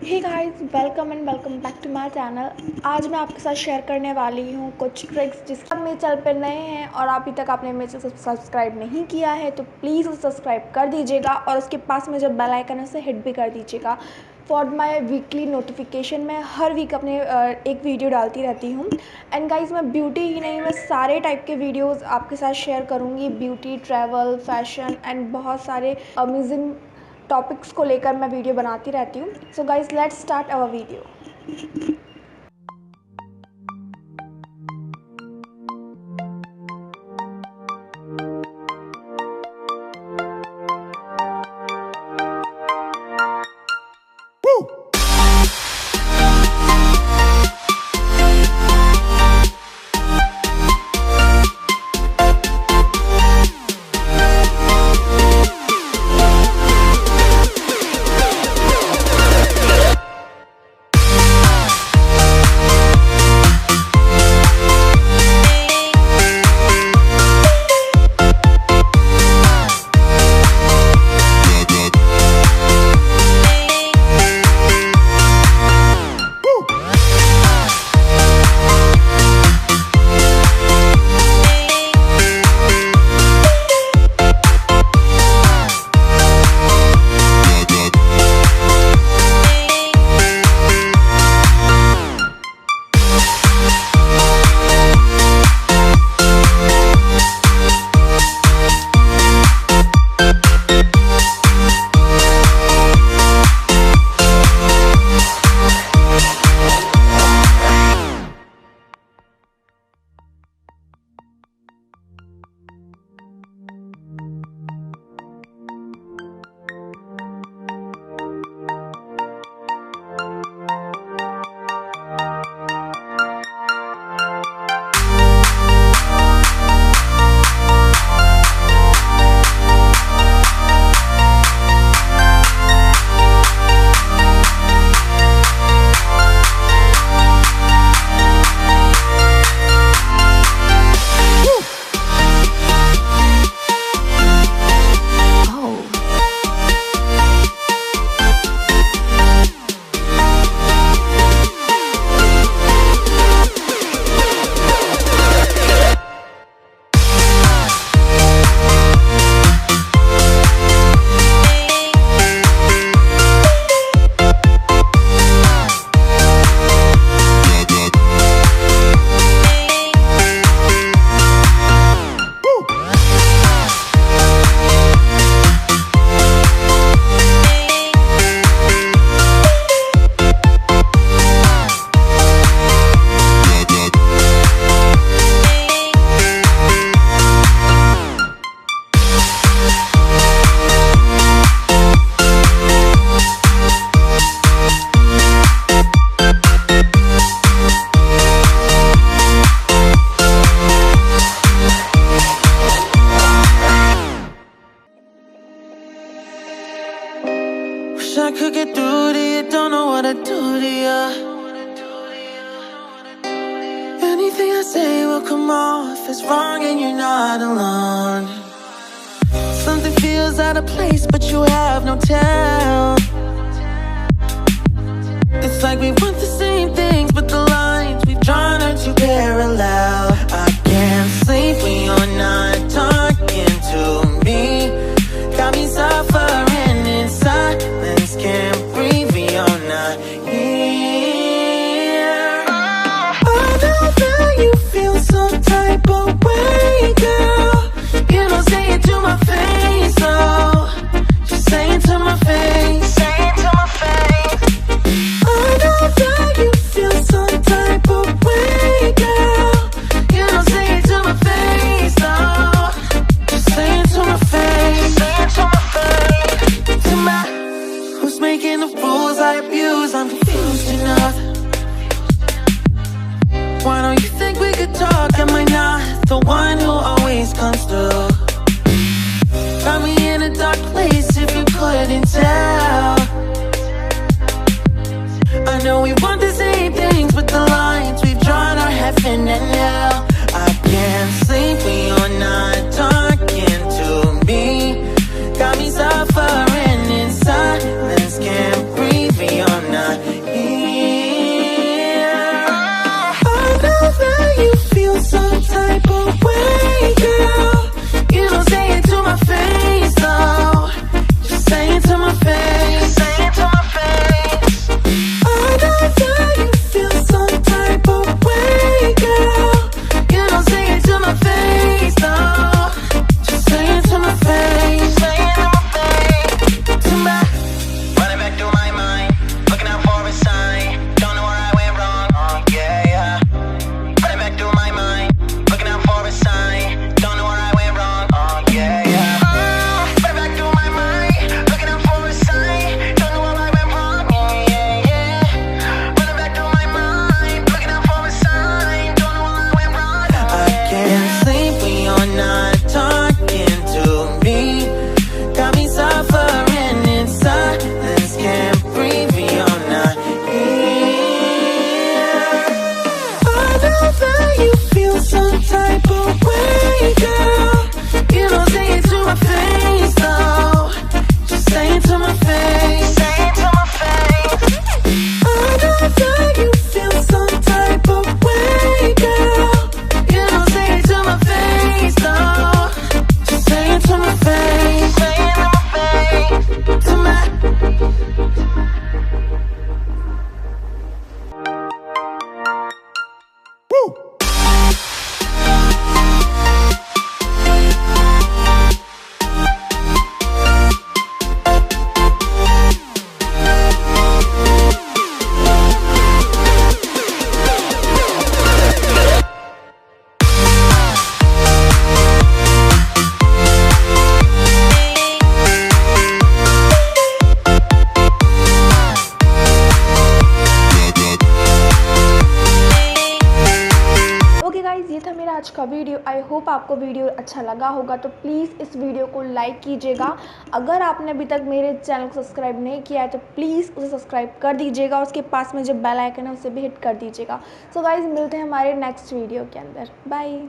Hey guys, welcome and welcome back to my channel. आज मैं आपके साथ शेयर करने वाली हूँ कुछ ट्रिक्स जिसके आप मेरे चैनल पर नए हैं और अभी तक आपने मेरे चैनल सब्सक्राइब नहीं किया है तो प्लीज़ उसे सब्सक्राइब कर दीजिएगा और उसके पास में जो बेल आइकन है उसे हिट भी कर दीजिएगा फॉर माय वीकली नोटिफिकेशन। मैं हर वीक अपने एक वीडियो डालती रहती हूँ। एंड गाइस, मैं ब्यूटी ही नहीं, मैं सारे टाइप के वीडियोज़ आपके साथ शेयर करूँगी। ब्यूटी, ट्रैवल, फैशन एंड बहुत सारे अमेजिंग टॉपिक्स को लेकर मैं वीडियो बनाती रहती हूँ। So guys, let's start our video. Wish I could get through to you, don't know what to do to you. Anything I say will come off as wrong and you're not alone. Something feels out of place but you have no tell. It's like we want the same things but the lines we've drawn are too parallel. I can't sleep when you're not talking to me. Got me suffering in silence, can't breathe when you're not here. I know that you feel some type of way, girl. You don't say it to my face, oh. Just say it to my face, say it to my face. I know that you feel some type of way, girl. You don't say it to my face, oh. Just say it to my face, say it to my face. To my, who's making the rules I abuse? I'm confused enough. Why don't you think we could talk? Am I not the one who always comes through? Got me in a dark place if you couldn't tell. I know we want the same things but the lines we've drawn are heaven and hell. I can't sleep when you're not talking to me. Got me suffering in silence, can't breathe when you're not मेरा आज का video. I hope आपको video अच्छा लगा होगा, तो please इस video को लाइक कीजिएगा। अगर आपने अभी तक मेरे चैनल को सब्सक्राइब नहीं किया है तो प्लीज़ उसे सब्सक्राइब कर दीजिएगा और उसके पास में जो बेल आइकन है उसे भी हिट कर दीजिएगा। सो गाइज़, मिलते हैं हमारे नेक्स्ट वीडियो के अंदर। बाय।